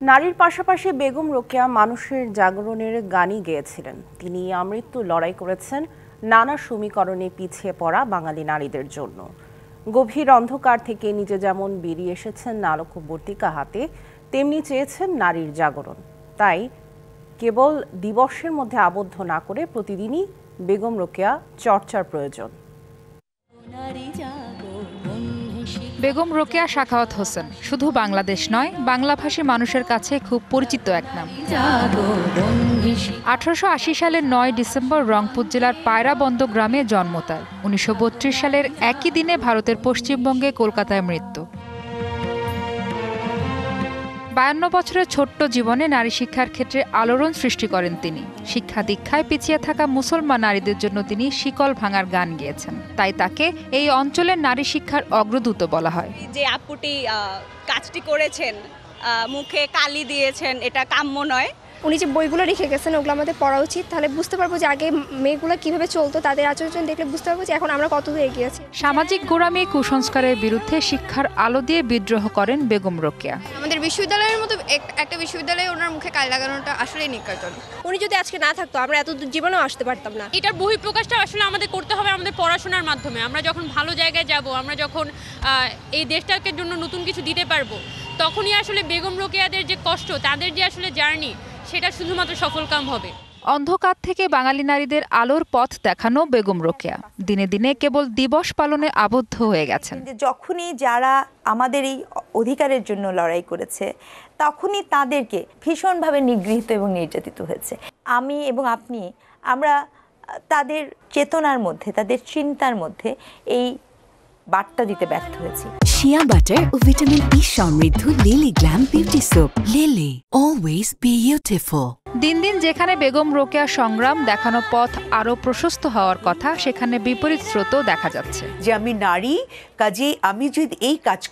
নারীর পাশাপাশি বেগম রোকেয়া মানুষের জাগরণের গানই গেয়েছিলেন। তিনি আমৃত্যু লড়াই করেছেন নানা সমীকরণে পিছিয়ে পড়া বাঙালি নারীদের জন্য। গভীর অন্ধকার থেকে নিজে যেমন বেরিয়ে এসেছেন আলোকবর্তিকা হাতে, তেমনি চেয়েছেন নারীর জাগরণ। তাই কেবল দিবসের মধ্যে আবদ্ধ না করে প্রতিদিনই বেগম রোকেয়া চর্চার প্রয়োজন। বেগম রোকেয়া সাখাওয়াত হোসেন শুধু বাংলাদেশ নয়, বাংলাভাষী মানুষের কাছে খুব পরিচিত এক নাম। 1880 সালের 9 ডিসেম্বর রংপুর জেলার পায়রাবন্দ গ্রামে জন্ম তার। 1932 সালের একই দিনে ভারতের পশ্চিমবঙ্গে কলকাতায় মৃত্যু। 52 বছরের ছোট্ট জীবনে নারী শিক্ষার ক্ষেত্রে আলোড়ন সৃষ্টি করেন তিনি। শিক্ষা দীক্ষায় পিছিয়ে থাকা মুসলমান নারীদের জন্য তিনি শিকল ভাঙার গান গেয়েছেন। তাই তাকে এই অঞ্চলের নারী শিক্ষার অগ্রদূত বলা হয়। যে আপুটি কাজটি করেছেন, মুখে কালি দিয়েছেন, এটা কাম্য নয়। উনি যে বইগুলো রেখে গেছেন ওগুলো আমাদের পড়া উচিত, তাহলে বুঝতে পারবো যে আগে মেয়েগুলো কিভাবে চলতো, তাদের আচরণ দেখলে বুঝতে পারবো যে এখন আমরা কতদূর এগিয়ে আছি। সামাজিক গোঁড়ামি কুসংস্কারের বিরুদ্ধে শিক্ষার আলো দিয়ে বিদ্রোহ করেন বেগম রোকেয়া। আমাদের বিশ্ববিদ্যালয়ের মতো একটা বিশ্ববিদ্যালয়ে ওনার মুখে কালি লাগানোটা আসলেই নিকার্জন। উনি যদি আজকে না থাকতো আমরা এত জীবনেও আসতে পারতাম না। এটার বহিঃপ্রকাশটা আসলে আমাদের করতে হবে আমাদের পড়াশোনার মাধ্যমে। আমরা যখন ভালো জায়গায় যাব, আমরা যখন এই দেশটাকে জন্য নতুন কিছু দিতে পারবো, তখনই আসলে বেগম রোকেয়াদের যে কষ্ট, তাদের যে আসলে জার্নি, সেটা শুধুমাত্র সফলকাম হবে। অন্ধকার থেকে বাঙালি নারীদের আলোর পথ দেখানো বেগম রোকেয়া দিনে দিনে কেবল দিবস পালনে আবদ্ধ হয়ে গেছেন। যখনই যারা আমাদের এই অধিকারের জন্য লড়াই করেছে, তখনই তাদেরকে ভীষণভাবে নিগৃহীত এবং নির্যাতিত হয়েছে। আমি এবং আপনি, আমরা তাদের চেতনার মধ্যে, তাদের চিন্তার মধ্যে এই বার্তা দিতে ব্যর্থ হয়েছি। শিয়া বাটার ও ভিটামিন ই সমৃদ্ধ lily glam beauty soap. Lily, always beautiful. দিন দিন যেখানে বেগম রোকেয়া সংগ্রাম দেখানো পথ আরো প্রশস্ত হওয়ার কথা, সেখানে বিপরীত স্রোত দেখা যাচ্ছে। যে আমি নারী, কাজে আমি যদি এই কাজ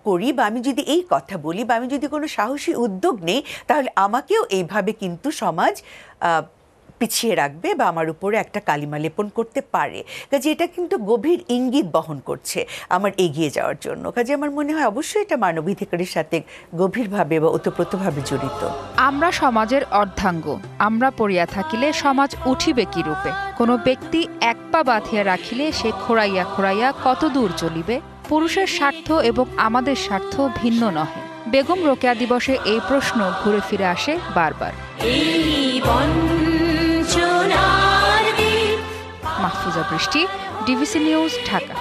করি বা আমি যদি এই কথা বলি বা আমি যদি কোনো সাহসী উদ্যোগ নেই, তাহলে আমাকেও এইভাবে কিন্তু সমাজ পিছিয়ে রাখবে বা আমার উপরে একটা কালিমা লেপন করতে পারে। কাজে এটা কিন্তু গভীর ইঙ্গিত বহন করছে আমার এগিয়ে যাওয়ার জন্য। কাজে আমার মনে হয় অবশ্যই এটা মানবাধিকারের সাথে গভীরভাবে বা ওতপ্রোতভাবে জড়িত। আমরা সমাজের অর্ধাঙ্গ, আমরা পড়িয়া থাকিলে সমাজ উঠিবে কি রূপে। কোনো ব্যক্তি এক পা বাঁধিয়া রাখিলে সে খোঁড়াইয়া খোঁড়াইয়া কত দূর চলিবে। পুরুষের স্বার্থ এবং আমাদের স্বার্থ ভিন্ন নহে। বেগম রোকেয়া দিবসে এই প্রশ্ন ঘুরে ফিরে আসে বারবার। মাহফুজা বৃষ্টি, ডিভিসি নিউজ, ঢাকা।